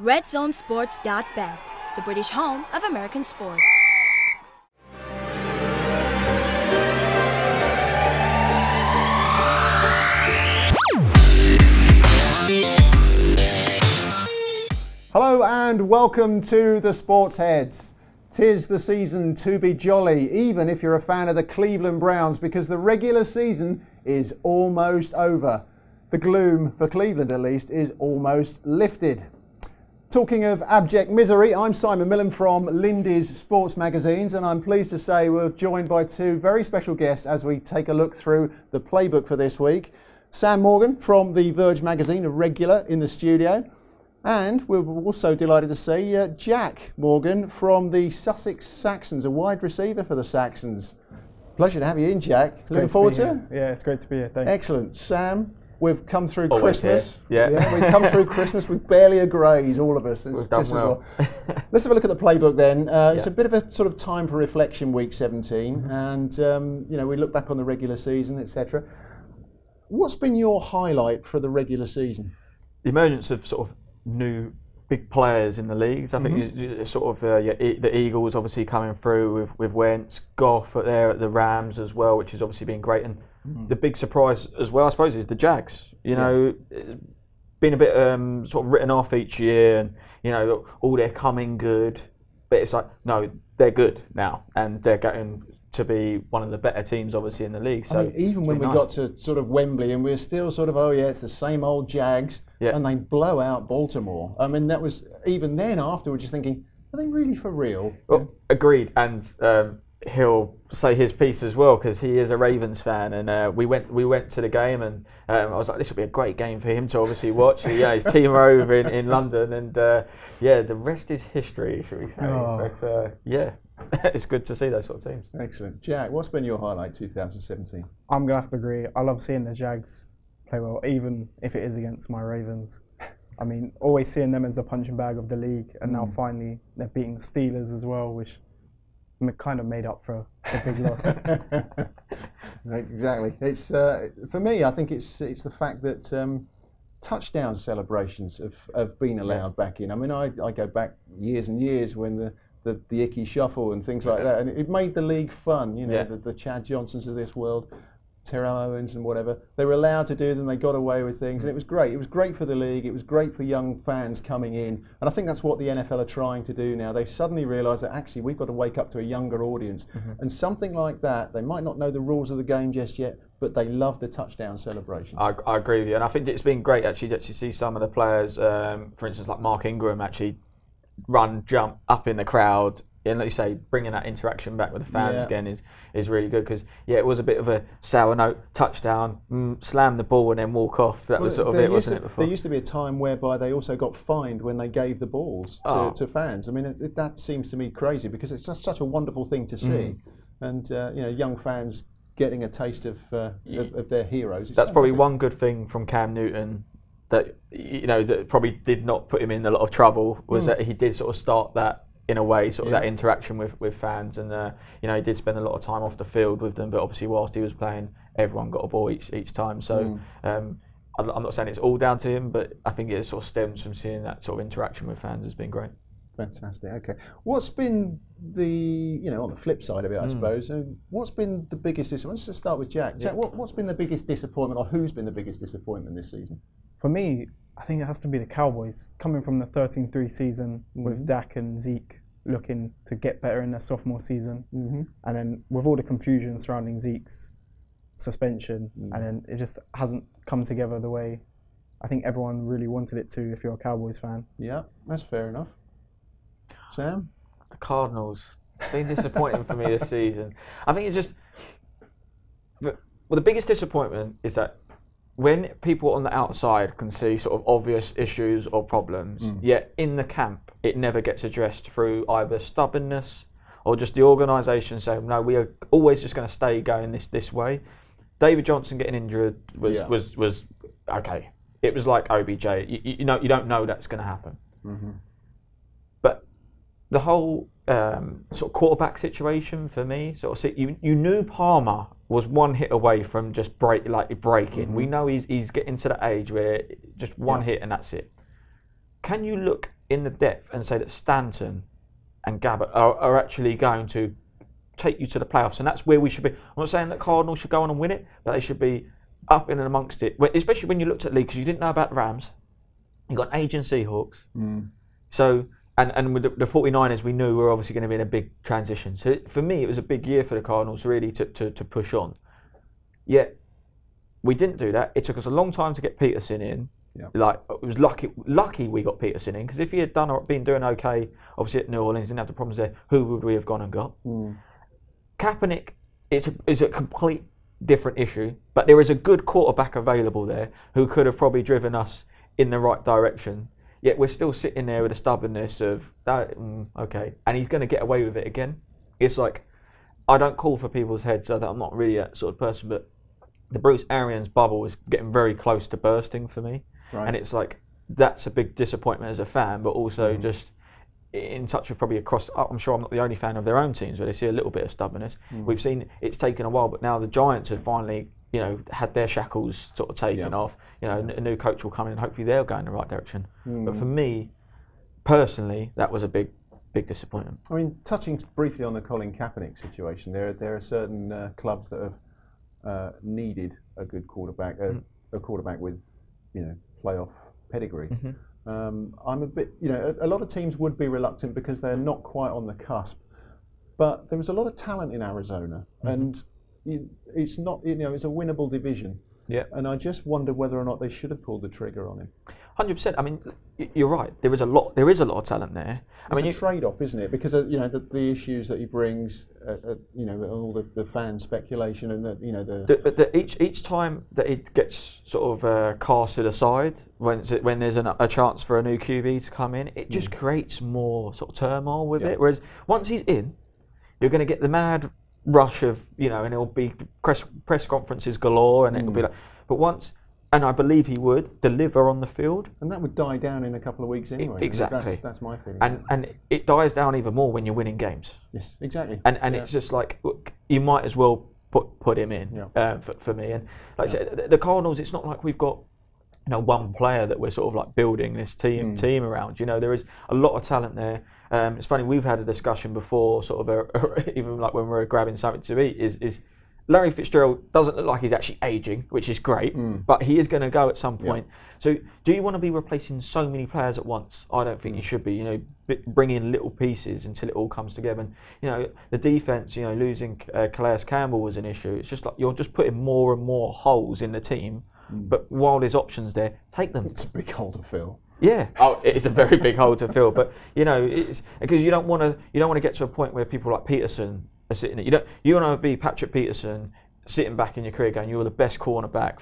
RedZoneSports.bet, the British home of American sports. Hello and welcome to the SportsHeads. 'Tis the season to be jolly, even if you're a fan of the Cleveland Browns, because the regular season is almost over. The gloom, for Cleveland at least, is almost lifted. Talking of abject misery, I'm Simon Millen from Lindy's Sports Magazines, and I'm pleased to say we're joined by two very special guests as we take a look through the playbook for this week. Sam Morgan from the Verge magazine, a regular in the studio. And we're also delighted to see Jack Morgan from the Sussex Saxons, a wide receiver for the Saxons. Pleasure to have you in, Jack. Looking forward to it? Yeah, it's great to be here. Thanks. Excellent. Sam, we've come through Always Christmas. Here. Yeah. We've come through Christmas with barely a graze, all of us. We've done well. Let's have a look at the playbook then. It's a bit of a sort of time for reflection, week 17, and we look back on the regular season, etc. What's been your highlight for the regular season? The emergence of sort of new big players in the leagues. I think the Eagles obviously coming through with Wentz, Goff there at the Rams as well, which has obviously been great. And the big surprise as well, I suppose, is the Jags. It's been a bit sort of written off each year, and they're coming good, but it's like no, they're good now, and they're getting to be one of the better teams obviously in the league. So I mean, even when we got to sort of Wembley and we're still sort of, it's the same old Jags, and they blow out Baltimore. I mean, that was, even then afterwards, just thinking, are they really for real? Well, agreed, and he'll say his piece as well, because he is a Ravens fan, and we went to the game, and I was like, this will be a great game for him to obviously watch. His team are over in London, and the rest is history, should we say. But it's good to see those sort of teams. Excellent. Jack, what's been your highlight 2017? I'm going to have to agree. I love seeing the Jags play well, even if it is against my Ravens. I mean, always seeing them as a punching bag of the league, and now finally they're beating the Steelers as well, which kind of made up for a big loss. Exactly. It's for me, I think it's the fact that touchdown celebrations have been allowed back in. I mean, I go back years and years when the Icky Shuffle and things like that, and it made the league fun. The Chad Johnsons of this world, Terrell Owens and whatever, they were allowed to do them. They got away with things, and it was great. It was great for the league. It was great for young fans coming in, and I think that's what the NFL are trying to do now. They've suddenly realised that actually we've got to wake up to a younger audience, and something like that. They might not know the rules of the game just yet, but they love the touchdown celebrations. I agree with you, and I think it's been great actually to see some of the players, for instance, like Mark Ingram, actually run, jump up in the crowd, and like you say, bringing that interaction back with the fans again is really good, because it was a bit of a sour note, touchdown, slam the ball and then walk off. That was sort of it, wasn't it, before? There used to be a time whereby they also got fined when they gave the balls to fans. I mean, that seems to me crazy, because it's just such a wonderful thing to see, and young fans getting a taste of their heroes. That's probably one good thing from Cam Newton that that probably did not put him in a lot of trouble, was that he did sort of start that in a way, sort of that interaction with fans, and he did spend a lot of time off the field with them, but obviously whilst he was playing, everyone got a ball each time. So I'm not saying it's all down to him, but I think it sort of stems from seeing that sort of interaction with fans has been great. Fantastic. Okay, what's been the on the flip side of it, I suppose? What's been the biggest disappointment? Let's just start with Jack. Jack, what's been the biggest disappointment, or who's been the biggest disappointment this season? For me, I think it has to be the Cowboys, coming from the 13-3 season with Dak and Zeke looking to get better in their sophomore season, and then with all the confusion surrounding Zeke's suspension, and then it just hasn't come together the way I think everyone really wanted it to, if you're a Cowboys fan. Yeah, that's fair enough. Sam? The Cardinals. It's been disappointing for me this season. I think the biggest disappointment is that when people on the outside can see sort of obvious issues or problems, yet in the camp it never gets addressed through either stubbornness or just the organisation saying, no, we are always just going to stay going this way. David Johnson getting injured was okay. It was like OBJ. You don't know that's going to happen. But the whole sort of quarterback situation for me, sort of, you knew Palmer was one hit away from just breaking. We know he's getting to the age where just one hit and that's it. Can you look in the depth and say that Stanton and Gabbert are actually going to take you to the playoffs, and that's where we should be. I'm not saying that Cardinals should go on and win it, but they should be up in and amongst it, especially when you looked at league, because you didn't know about the Rams. You got an aging Seahawks. So, and with the 49ers, we knew were obviously going to be in a big transition. So for me, it was a big year for the Cardinals really to push on. Yet we didn't do that. It took us a long time to get Peterson in. Yep. Like, it was lucky we got Peterson in, because if he had been doing okay, obviously at New Orleans, didn't have the problems there, who would we have gone and got? Kaepernick is a complete different issue, but there is a good quarterback available there who could have probably driven us in the right direction. Yet we're still sitting there with the stubbornness of that. Okay, and he's going to get away with it again. It's like, I don't call for people's heads, so that I'm not really that sort of person, but the Bruce Arians bubble is getting very close to bursting for me. Right. And it's like, that's a big disappointment as a fan, but also just in touch with probably across, I'm sure I'm not the only fan of their own teams where they see a little bit of stubbornness. We've seen it's taken a while, but now the Giants have finally, had their shackles sort of taken off. A new coach will come in and hopefully they'll go in the right direction. But for me, personally, that was a big disappointment. I mean, touching briefly on the Colin Kaepernick situation, there are certain clubs that have needed a good quarterback, a quarterback with, playoff pedigree. I'm a bit, a lot of teams would be reluctant because they're not quite on the cusp. But there was a lot of talent in Arizona, and it's not, it's a winnable division. Yeah. And I just wonder whether or not they should have pulled the trigger on him. 100%. I mean, you're right. There is a lot of talent there. It's a trade-off, isn't it? Because the issues that he brings, all the fan speculation and each time that it gets sort of casted aside, when there's a chance for a new QB to come in, it just creates more sort of turmoil with it. Whereas once he's in, you're going to get the mad rush of and it'll be press conferences galore, and it'll be like. But once. And I believe he would deliver on the field. And that would die down in a couple of weeks anyway. Exactly. That's my feeling. And it dies down even more when you're winning games. Yes, exactly. And it's just like, look, you might as well put him in for me. And like I said, the Cardinals, it's not like we've got one player that we're sort of like building this team around. There is a lot of talent there. It's funny, we've had a discussion before, sort of even like when we're grabbing something to eat, is Larry Fitzgerald doesn't look like he's actually aging, which is great, but he is going to go at some point. So do you want to be replacing so many players at once? I don't think you should be. Bring in little pieces until it all comes together. And the defense, losing Calais Campbell was an issue. It's just like you're just putting more and more holes in the team. But while there's options there, take them. It's a big hole to fill. Yeah, it's a very big hole to fill. But it's because you don't want to get to a point where people like Peterson are sitting there. You want to be Patrick Peterson sitting back in your career going, you were the best cornerback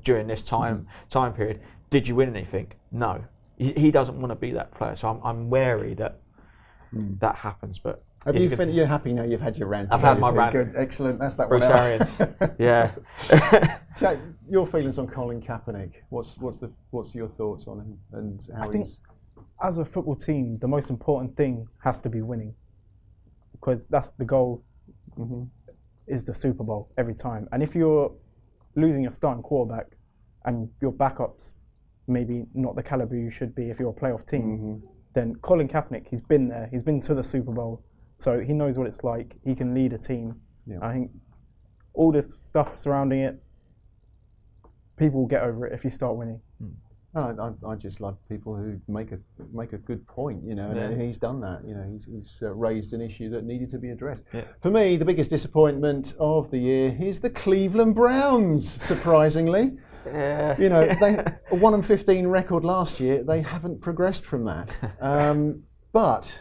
during this time period. Did you win anything? No. He doesn't want to be that player. So I'm wary that that happens. But you're happy now? You've had your rant. I've had my rant. Good, excellent. That's that Bruce one. Arians. Yeah. Jack, your feelings on Colin Kaepernick? What's your thoughts on him and how I think as a football team, the most important thing has to be winning, because that's the goal. Is the Super Bowl every time. And if you're losing your starting quarterback and your backups maybe not the caliber you should be if you're a playoff team, then Colin Kaepernick, he's been there. He's been to the Super Bowl, so he knows what it's like. He can lead a team. Yeah. I think all this stuff surrounding it, people will get over it if you start winning. I just love people who make a good point, and he's done that. He's raised an issue that needed to be addressed. Yeah. For me, the biggest disappointment of the year is the Cleveland Browns. Surprisingly, they a 1-15 record last year. They haven't progressed from that. But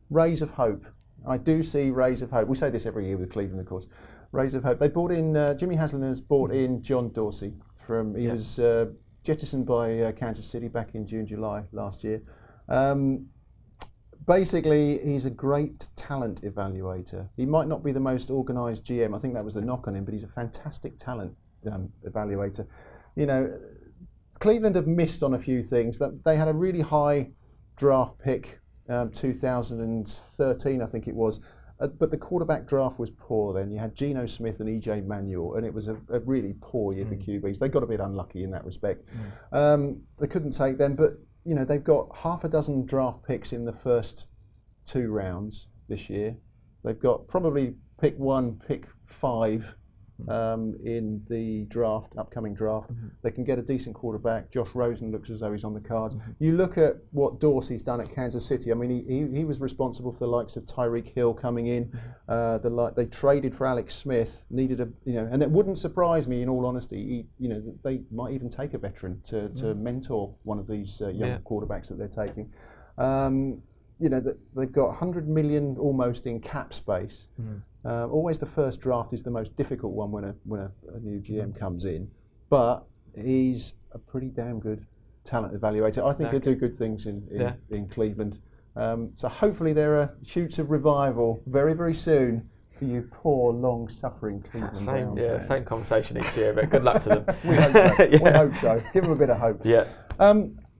rays of hope. I do see rays of hope. We say this every year with Cleveland, of course. Rays of hope. They brought in Jimmy Haslam has brought in John Dorsey he was. Jettisoned by Kansas City back in June, July last year. Basically, he's a great talent evaluator. He might not be the most organised GM. I think that was the knock on him, but he's a fantastic talent evaluator. Cleveland have missed on a few things. They had a really high draft pick, 2013, I think it was. But the quarterback draft was poor then. You had Geno Smith and EJ Manuel, and it was a really poor year for QBs. They got a bit unlucky in that respect. They couldn't take them, but you know, they've got half a dozen draft picks in the first 2 rounds this year. They've got probably pick 1, pick 5 in the upcoming draft. They can get a decent quarterback. Josh Rosen looks as though he's on the cards. You look at what Dorsey's done at Kansas City. I mean, he was responsible for the likes of Tyreek Hill coming in. They traded for Alex Smith. And it wouldn't surprise me, in all honesty. They might even take a veteran to mentor one of these young quarterbacks that they're taking. They've got 100 million almost in cap space. Always the first draft is the most difficult one when a new GM comes in, but he's a pretty damn good talent evaluator. I think he'll do good things in Cleveland. So hopefully there are shoots of revival very, very soon for you poor, long-suffering Cleveland Browns fans. Same conversation each year, but good luck to them. We hope so. We hope so. Give them a bit of hope. Yeah.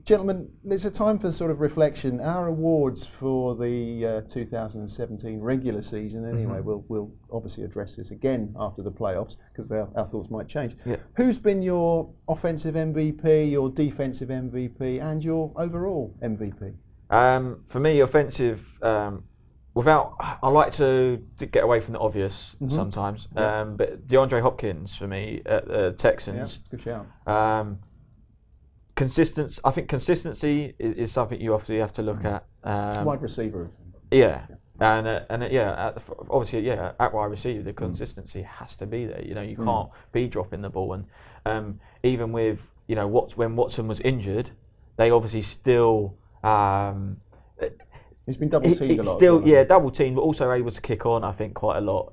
Gentlemen, there's a time for sort of reflection. Our awards for the 2017 regular season, anyway, we'll obviously address this again after the playoffs because our thoughts might change. Yeah. Who's been your offensive MVP, your defensive MVP, and your overall MVP? For me, offensive. I like to get away from the obvious sometimes. But DeAndre Hopkins for me at the Texans. Yeah, good shout. I think consistency is something you obviously have to look at. Wide receiver. Obviously, at wide receiver, the consistency has to be there. You can't be dropping the ball, and even with when Watson was injured, they obviously still. He's been double teamed a lot. Double teamed, but also able to kick on. I think quite a lot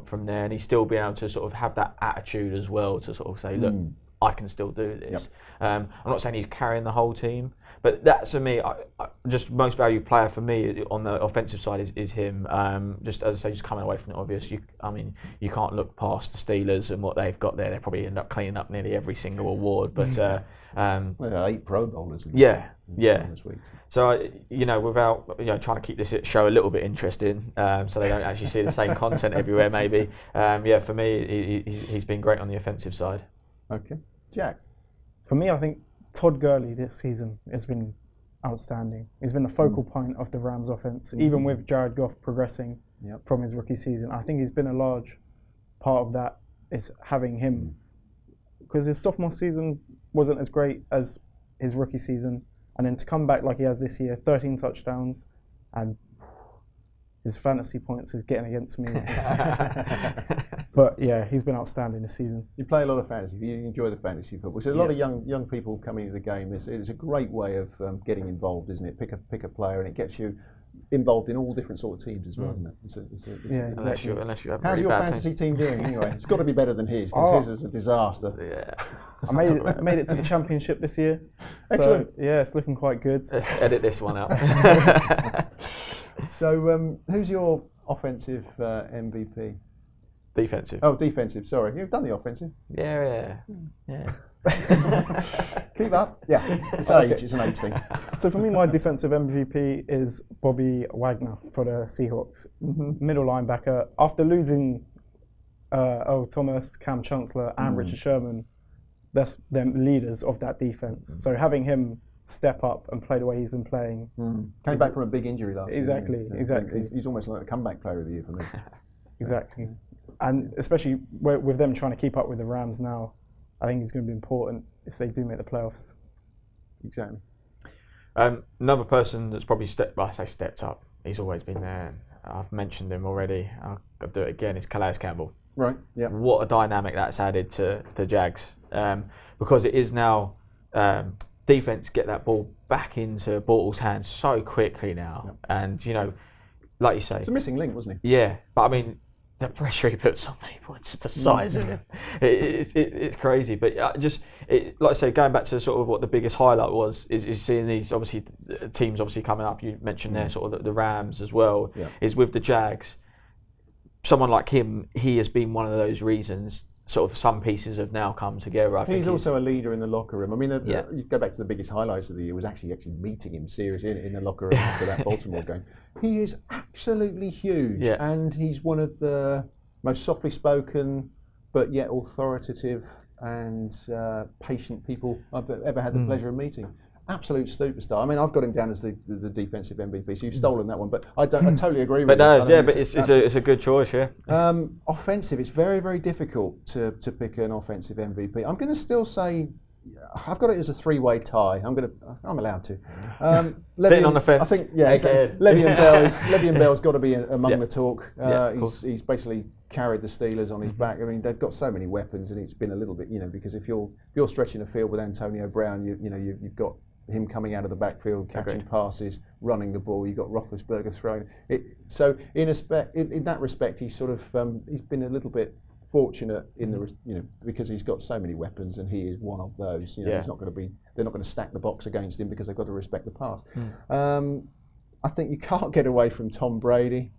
from there, and he's still been able to sort of have that attitude as well to sort of say, look. I can still do this. Yep. I'm not saying he's carrying the whole team, but that's for me. Just most valued player for me on the offensive side is him. Just as I say, just coming away from the obvious. You can't look past the Steelers and what they've got there. They probably end up cleaning up nearly every single award. But 8 Pro Bowlers. This week. So without trying to keep this show a little bit interesting, so they don't actually see the same content everywhere. Maybe for me, he's been great on the offensive side. Okay. Jack? For me, I think Todd Gurley this season has been outstanding. He's been the focal point of the Rams offense, even with Jared Goff progressing from his rookie season. I think he's been a large part of that is having him, because his sophomore season wasn't as great as his rookie season, and then to come back like he has this year, 13 touchdowns, and his fantasy points is getting against me. But yeah, he's been outstanding this season. You play a lot of fantasy. You enjoy the fantasy football. So a lot of young people coming into the game. It's a great way of getting involved, isn't it? Pick a player, and it gets you involved in all different sort of teams as well. Unless you have. How's your fantasy team doing anyway? It's got to be better than his because his is a disaster. Yeah. I made it to the championship this year. Excellent. So, yeah, it's looking quite good. Let's edit this one out. So, who's your offensive MVP? Defensive. Oh, defensive. Sorry, you've done the offensive. Yeah. Keep up. Yeah, it's age. It's an age thing. So for me, my defensive MVP is Bobby Wagner for the Seahawks, middle linebacker. After losing Earl Thomas, Cam Chancellor, and Richard Sherman, that's them leaders of that defense. So having him step up and play the way he's been playing. Came back from a big injury last year. Exactly. He's almost like a comeback player of the year for me. Exactly. And especially with them trying to keep up with the Rams now, I think he's going to be important if they do make the playoffs. Exactly. Another person that's probably stepped up, he's always been there. I've mentioned him already. I'll do it again. It's Calais Campbell. Right, yeah. What a dynamic that's added to the Jags. Because it is now defense get that ball back into Bortles' hands so quickly now. Yep. And, like you say. It's a missing link, wasn't he? Yeah, but I mean, the pressure he puts on people, it's the size of him. It's crazy. But like I say, going back to sort of what the biggest highlight was, is seeing these obviously teams obviously coming up. You mentioned there sort of the Rams as well. Yeah. Is with the Jags. Someone like him, he has been one of those reasons. Sort of some pieces have now come together. He's also a leader in the locker room. I mean, you go back to the biggest highlights of the year was actually meeting him seriously in the locker room after that Baltimore game. He is absolutely huge, and he's one of the most softly spoken, but yet authoritative and patient people I've ever had the pleasure of meeting. absolute superstar. I mean, I've got him down as the defensive MVP, so you've stolen that one. But I totally agree with you. But no, yeah, but it's a good choice, yeah. Offensive, it's very, very difficult to pick an offensive MVP. I'm going to still say, I've got it as a three-way tie. I'm allowed to. Sitting on the fence. I think, yeah, exactly. Le'Veon Bell's got to be among the talk. He's basically carried the Steelers on his back. I mean, they've got so many weapons, and it's been a little bit, because if you're stretching the field with Antonio Brown, you've got him coming out of the backfield, catching passes, running the ball. You've got Roethlisberger throwing it. So in that respect, he's sort of he's been a little bit fortunate in the because he's got so many weapons, and he is one of those. He's not going to be. They're not going to stack the box against him because they've got to respect the pass. I think you can't get away from Tom Brady.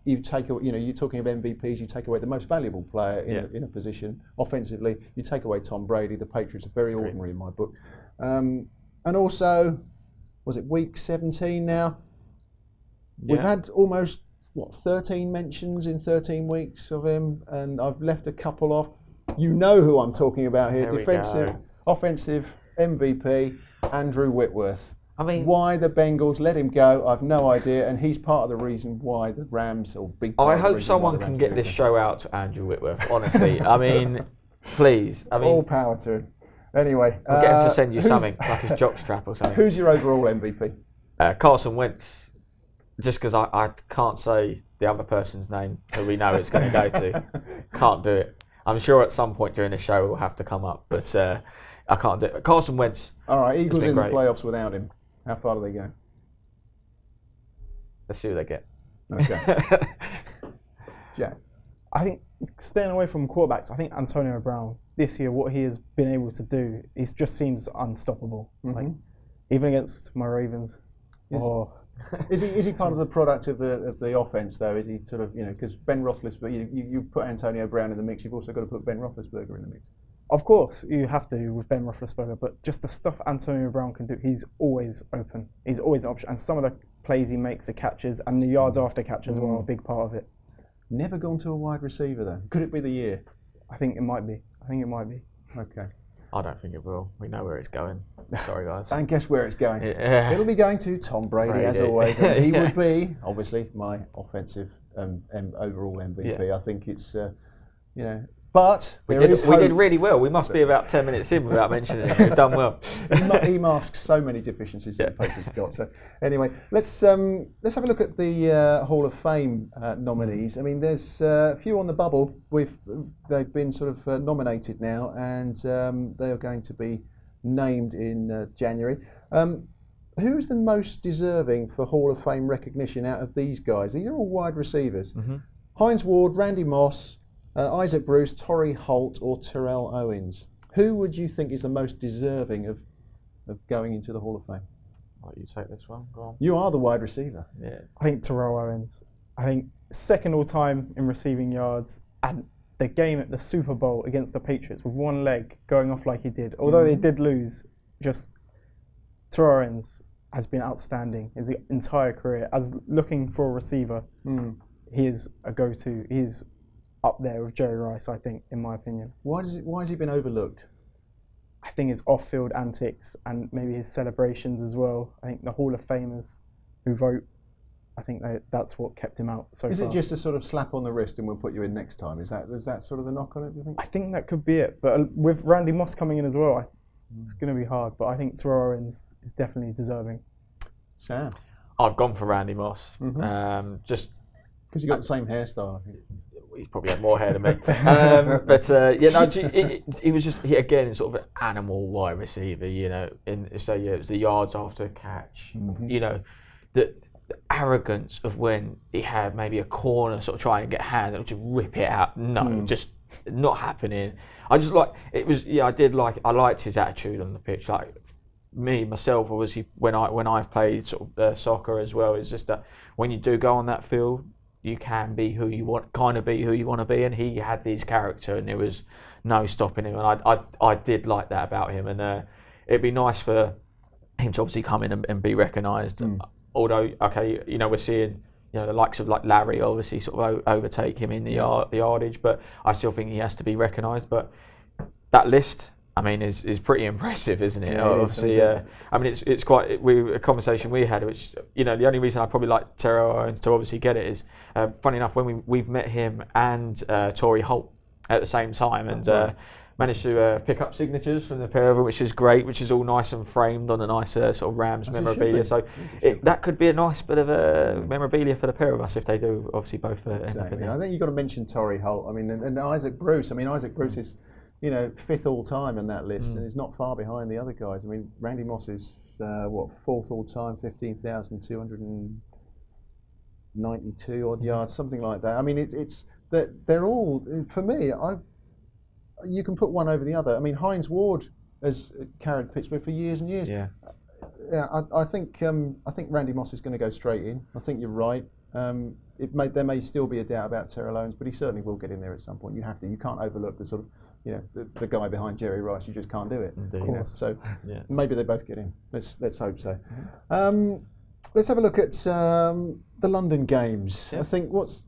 You take, you're talking of MVPs. You take away the most valuable player in a position offensively. You take away Tom Brady. The Patriots are very ordinary in my book. And also, was it week 17 now? We've had almost 13 defensive in 13 weeks of him, and I've left a couple off. You know who I'm talking about here. Offensive MVP, Andrew Whitworth. I mean, why the Bengals let him go, I've no idea, and he's part of the reason why the Rams, or big part I of the hope reason someone why can get this show out to Andrew Whitworth, honestly. I mean, please. All power to him. Anyway. We'll get him to send you something, like his jockstrap or something. Who's your overall MVP? Carson Wentz. Just because I can't say the other person's name who we know it's going to go to. Can't do it. I'm sure at some point during the show it will have to come up, but I can't do it. Carson Wentz. All right, Eagles in the playoffs without him. How far do they go? Let's see who they get. Okay. Jack. I think staying away from quarterbacks, I think Antonio Brown this year, what he has been able to do, it just seems unstoppable. Like even against my Ravens. Is he part of the product of the offense though? Is he sort of because Ben Roethlisberger, you put Antonio Brown in the mix, you've also got to put Ben Roethlisberger in the mix. Of course, you have to with Ben Roethlisberger, but just the stuff Antonio Brown can do, he's always open. He's always an option, and some of the plays he makes, the catches, and the yards after catches are a big part of it. Never gone to a wide receiver though. Could it be the year? I think it might be. Okay. I don't think it will. We know where it's going. Sorry, guys. And guess where it's going? It'll be going to Tom Brady. As always. And he would be, obviously, my offensive overall MVP. I think it's, but we did really well. We must be about 10 minutes in without mentioning it. We've done well. He masks so many deficiencies that the Patriots got. So anyway, let's have a look at the Hall of Fame nominees. I mean, there's a few on the bubble. They've been sort of nominated now, and they are going to be named in January. Who's the most deserving for Hall of Fame recognition out of these guys? These are all wide receivers. Hines Ward, Randy Moss, Isaac Bruce, Torrey Holt, or Terrell Owens. Who would you think is the most deserving of going into the Hall of Fame? You take this one. Go on. You are the wide receiver. Yeah. I think Terrell Owens. I think second all time in receiving yards, and the game at the Super Bowl against the Patriots with one leg going off like he did. Although they did lose, just Terrell Owens has been outstanding his entire career. As looking for a receiver, he is a go-to. He is up there with Jerry Rice, I think, in my opinion. Why has he been overlooked? I think his off-field antics and maybe his celebrations as well. I think the Hall of Famers who vote, I think that's what kept him out so far. Is it just a sort of slap on the wrist and we'll put you in next time? Is that sort of the knock on it, do you think? I think that could be it. But with Randy Moss coming in as well, it's going to be hard. But I think Terrell Owens is definitely deserving. Sam? I've gone for Randy Moss. Just because you got the same hairstyle, I think. He's probably had more hair than me. He was just again sort of an animal wide receiver. It was the yards after the catch. The arrogance of when he had maybe a corner sort of try and get a hand and just rip it out. No, just not happening. I just like it was. Yeah, I liked his attitude on the pitch. Like myself, obviously when I've played sort of soccer as well. It's just that when you do go on that field, you can be who you want, kind of be who you want to be, and he had his character, and there was no stopping him. And I did like that about him, and it'd be nice for him to obviously come in and be recognised. Although, okay, we're seeing the likes of like Larry obviously sort of overtake him in the yardage, but I still think he has to be recognised. But that list, I mean, is pretty impressive, isn't it? Yeah, Obviously, I mean, it's quite a conversation we had, which the only reason I probably like Terrell Owens to obviously get it is, funny enough, when we've met him and Torrey Holt at the same time, and managed to pick up signatures from the pair of them, which is great, which is all nice and framed on a nice sort of Rams memorabilia. So that could be a nice bit of memorabilia for the pair of us if they do obviously both end up in there. I think you've got to mention Torrey Holt. I mean, and Isaac Bruce. I mean, Isaac Bruce is 5th all time in that list, and is not far behind the other guys. I mean, Randy Moss is 4th all time, 15,292 odd yards, something like that. I mean, it's that they're all, for me, you can put one over the other. I mean, Hines Ward has carried Pittsburgh for years and years. Yeah. I think Randy Moss is going to go straight in. I think you're right. There may still be a doubt about Terrell Owens, but he certainly will get in there at some point. You have to. You can't overlook the sort of the guy behind Jerry Rice. You just can't do it. Of course. So maybe they both get in. Let's hope so. Let's have a look at the London games. I think what's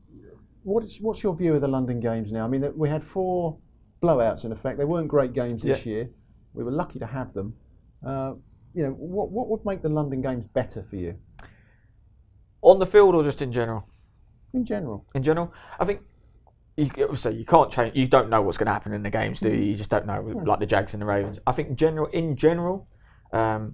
your view of the London games now? I mean, we had 4 blowouts in effect. They weren't great games this year. We were lucky to have them. What would make the London games better for you? On the field or just in general? In general. In general, I think you can't change. You don't know what's going to happen in the games, do you? You just don't know, like the Jags and the Ravens. I think in general, I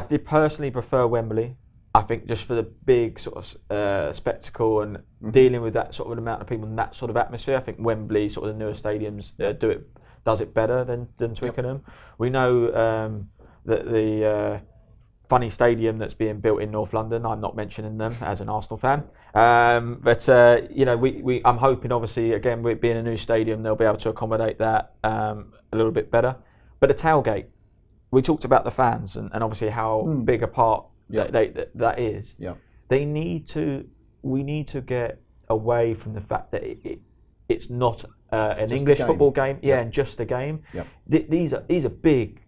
did personally prefer Wembley. I think just for the big sort of spectacle and dealing with that sort of amount of people and that sort of atmosphere, I think Wembley, sort of the newer stadiums, does it better than Twickenham. We know that the funny stadium that's being built in North London, I'm not mentioning them as an Arsenal fan, but I'm hoping, obviously, again, with it being a new stadium, they'll be able to accommodate that a little bit better. But the tailgate, we talked about the fans and obviously how big a part that is. Yeah. We need to get away from the fact that it's not an just English football game, and just a game. These are big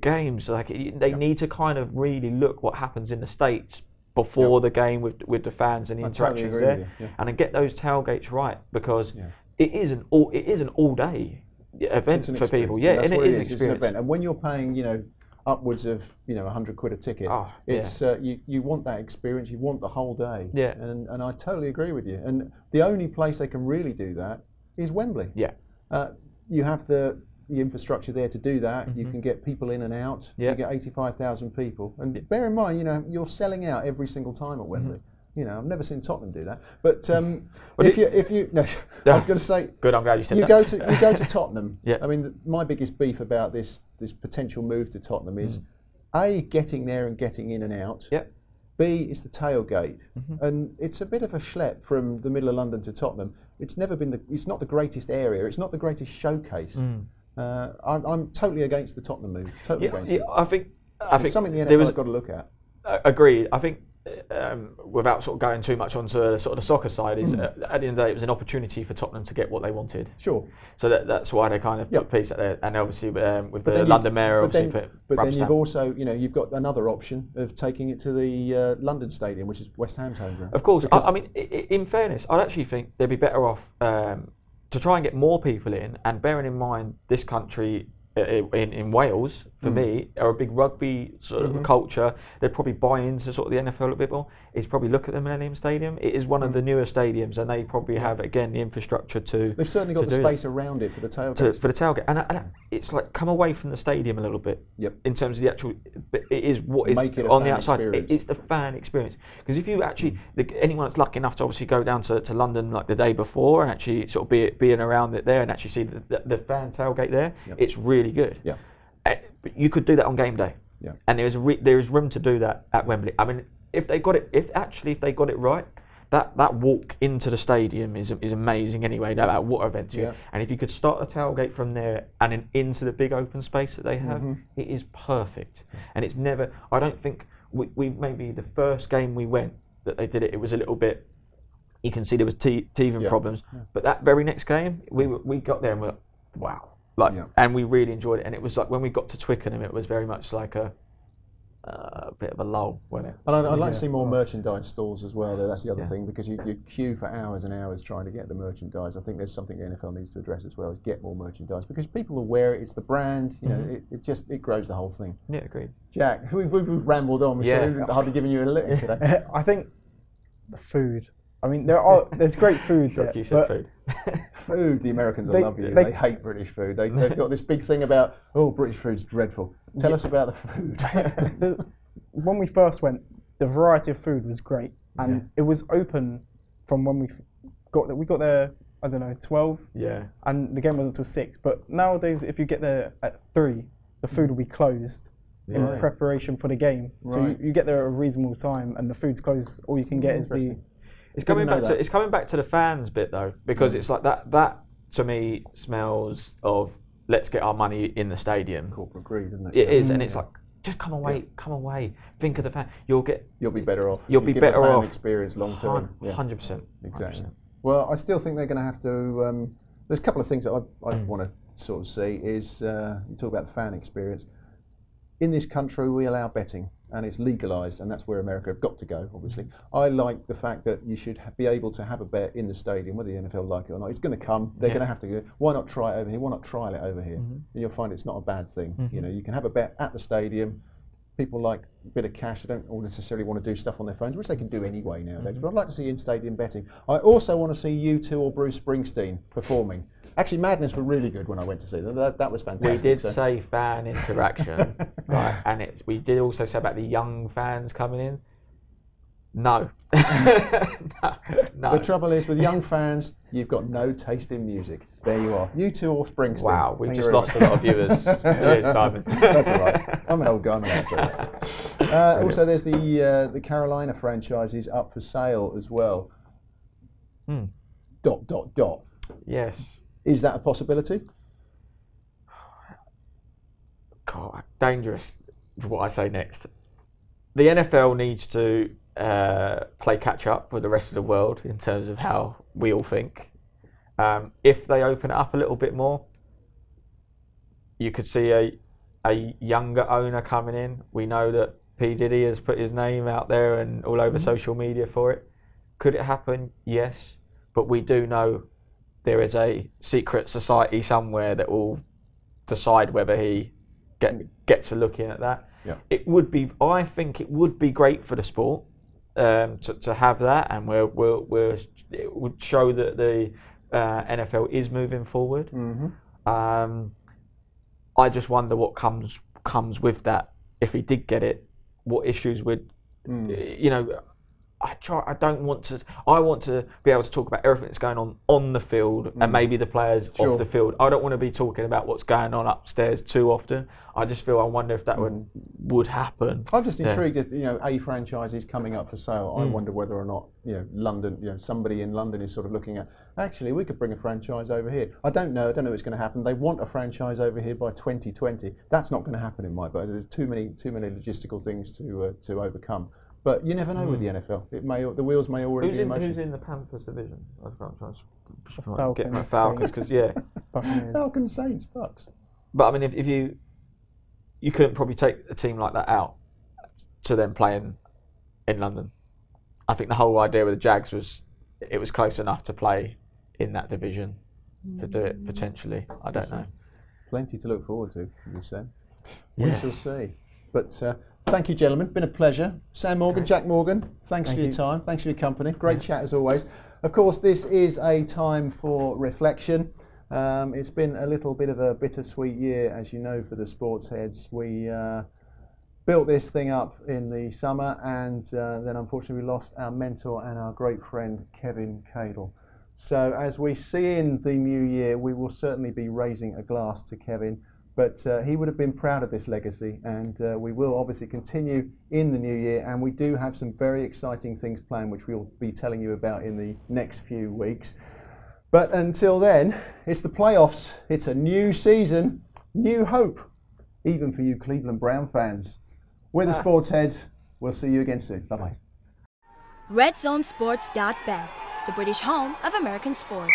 games. Like they need to kind of really look what happens in the States before the game with the fans and the interactions there, and then get those tailgates right, because it is an all day event for people. Yeah, and it is an experience. It's an event, and when you're paying upwards of £100 a ticket, it's you want that experience. You want the whole day. Yeah, and I totally agree with you. And the only place they can really do that is Wembley. Yeah, you have the infrastructure there to do that. You can get people in and out. You get 85,000 people, and bear in mind, you're selling out every single time at Wembley. I've never seen Tottenham do that. But if you no, I'm going to say, good. I'm glad you said that. You go to Tottenham. Yeah. I mean, my biggest beef about this potential move to Tottenham is A, getting there and getting in and out. Yeah. B, is the tailgate, and it's a bit of a schlep from the middle of London to Tottenham. It's never been it's not the greatest area. It's not the greatest showcase. I'm totally against the Tottenham move. Totally against it. I think it's something the NFL has got to look at. Agreed. I think without sort of going too much onto sort of the soccer side, is at the end of the day, it was an opportunity for Tottenham to get what they wanted. Sure. So that's why they kind of put peace out there, and obviously with the London Mayor obviously put. But then you've also, you've got another option of taking it to the London Stadium, which is West Ham's home ground. Of course. I mean, in fairness, I'd actually think they'd be better off to try and get more people in, and bearing in mind this country in Wales, for me, are a big rugby sort of culture. They'd probably buy into sort of the NFL a bit more. Is probably look at the Millennium Stadium. It is one of the newer stadiums, and they probably have, again, the infrastructure to. They've certainly got the space around it for the tailgate. For the tailgate, and it's like come away from the stadium a little bit. Yep. In terms of the actual, it is what is on the outside. It's the fan experience. Because if you actually, anyone that's lucky enough to obviously go down to London like the day before and actually sort of being around it there and actually see the fan tailgate there, it's really good. Yeah. But you could do that on game day. Yeah. And there is room to do that at Wembley. I mean, if they got it right, that walk into the stadium is amazing anyway. That water event, and if you could start the tailgate from there and then into the big open space that they have, it is perfect. And it's never. I don't think we maybe the first game we went that they did it. It was a little bit. You can see there was teething problems, but that very next game we got there and we're like, wow. And we really enjoyed it, and it was like when we got to Twickenham, it was very much like a bit of a lull, wasn't it? And I'd like to see more merchandise stalls as well. That's the other thing, because you queue for hours and hours trying to get the merchandise. I think there's something the NFL needs to address as well, is get more merchandise, because people will wear it. It's the brand, you know. It grows the whole thing. Yeah, agreed. Jack, we've rambled on. We've hardly given you a lick today. I think the food. I mean, there's great food there. You said food. Food, the Americans love you. They hate British food. They've got this big thing about, British food's dreadful. Tell us about the food. When we first went, the variety of food was great, and it was open from when we got there. We got there, I don't know, 12. Yeah. And the game wasn't until 6. But nowadays, if you get there at 3, the food will be closed in preparation for the game. Right. So you get there at a reasonable time, and the food's closed. All you can get is the. It's coming back to the fans bit though, because it's like that to me smells of let's get our money in the stadium. Corporate greed, isn't it? It is, and it's like just come away. Think of the fan. You'll be better off. You'll be better off. Experience long term. 100%. Exactly. Well, I still think they're going to have to. There's a couple of things that I want to sort of see. Is you talk about the fan experience. In this country, we allow betting, and it's legalised, and that's where America have got to go, obviously. I like the fact that you should be able to have a bet in the stadium, whether the NFL like it or not. It's going to come. They're going to have to go. Why not try it over here? Why not trial it over here? And you'll find it's not a bad thing. You know, you can have a bet at the stadium. People like a bit of cash. They don't all necessarily want to do stuff on their phones, which they can do anyway nowadays. But I'd like to see in-stadium betting. I also want to see U2 or Bruce Springsteen performing. Actually, Madness were really good when I went to see them. That was fantastic. We did say fan interaction, right? And we did also say about the young fans coming in. No. No. The trouble is, with young fans, you've got no taste in music. There you are. U2 or Springsteen. Wow, we've just lost a lot of viewers. Cheers, Simon. That's all right. I'm an old guy now. So. Also, there's the Carolina franchises up for sale as well. Yes. Is that a possibility? God, dangerous for what I say next. The NFL needs to play catch up with the rest of the world in terms of how we all think. If they open it up a little bit more, you could see a younger owner coming in. We know that P. Diddy has put his name out there and all over social media for it. Could it happen? Yes. But we do know there is a secret society somewhere that will decide whether he gets a look in at that. Yeah. I think it would be great for the sport to have that, and it would show that the NFL is moving forward. I just wonder what comes with that. If he did get it, what issues would I want to be able to talk about everything that's going on the field and maybe the players off the field. I don't want to be talking about what's going on upstairs too often. I wonder if that would happen. I'm just intrigued if a franchise is coming up for sale. I wonder whether or not London, somebody in London is sort of looking at, actually we could bring a franchise over here. I don't know what's going to happen. They want a franchise over here by 2020. That's not going to happen in my book. There's too many logistical things to overcome. But you never know with the NFL. The wheels may already be in motion. Who's in the Panthers division? I can't Falcons, get my Falcons because Falcons, Saints, Bucks. But I mean, if you couldn't probably take a team like that out to them playing in London. I think the whole idea with the Jags was it was close enough to play in that division to do it potentially. I don't know. Plenty to look forward to, you said. We shall see. But thank you, gentlemen. Been a pleasure. Sam Morgan, Jack Morgan, thanks for your time. Thanks for your company. Great chat as always. Of course, this is a time for reflection. It's been a little bit of a bittersweet year, as you know, for the Sports Heads. We built this thing up in the summer, and then unfortunately we lost our mentor and our great friend, Kevin Cadle. So as we see in the new year, we will certainly be raising a glass to Kevin. But he would have been proud of this legacy, and we will obviously continue in the new year, and we do have some very exciting things planned which we'll be telling you about in the next few weeks. But until then, it's the playoffs, it's a new season, new hope, even for you Cleveland Brown fans. We're the Sports Heads, we'll see you again soon, bye-bye. RedZoneSports.bet, the British home of American sports.